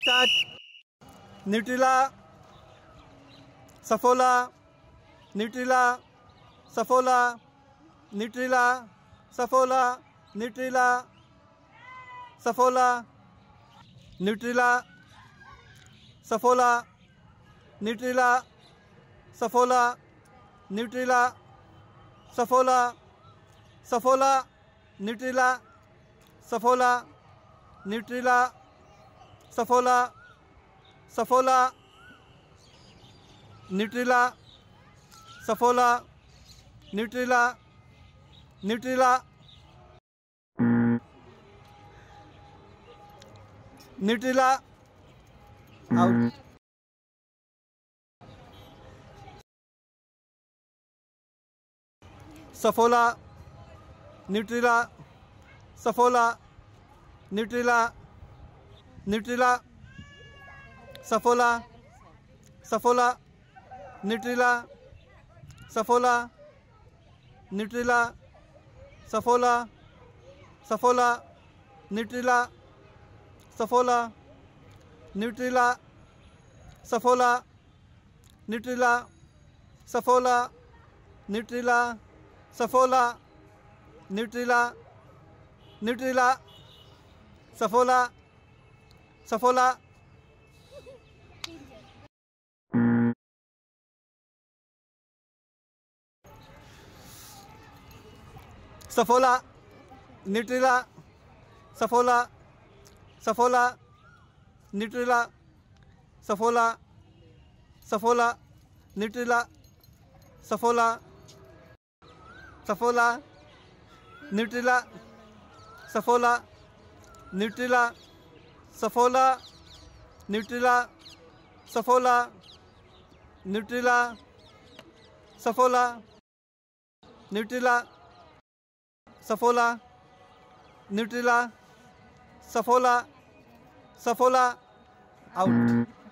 Start. Nutrela, Saffola, Nutrela, Saffola, Nutrela, Saffola, Nutrela, Saffola, Nutrela, Saffola, Nutrela, Saffola, Nutrela, Saffola, Saffola, Nutrela, Saffola, Nutrela, Saffola, Saffola, Nutrela, Saffola, Nutrela, Nutrela, Nutrela, out. Saffola, Nutrela, Saffola, Nutrela, Nutrela, Saffola, Saffola, Nutrela, Saffola, Nutrela, Saffola, Saffola, Nutrela, Saffola, Nutrela, Saffola, Nutrela, Saffola, Nutrela, Saffola, Nutrela, Nutrela, Saffola, Saffola, Saffola, Nutrela, Saffola, Saffola, Nutrela, Saffola, Saffola, Nutrela, Saffola, Saffola, Nutrela, Saffola, Nutrela, Saffola, Nutrela, Saffola, Nutrela, Saffola, Nutrela, Saffola, Nutrela, Saffola, Saffola, out.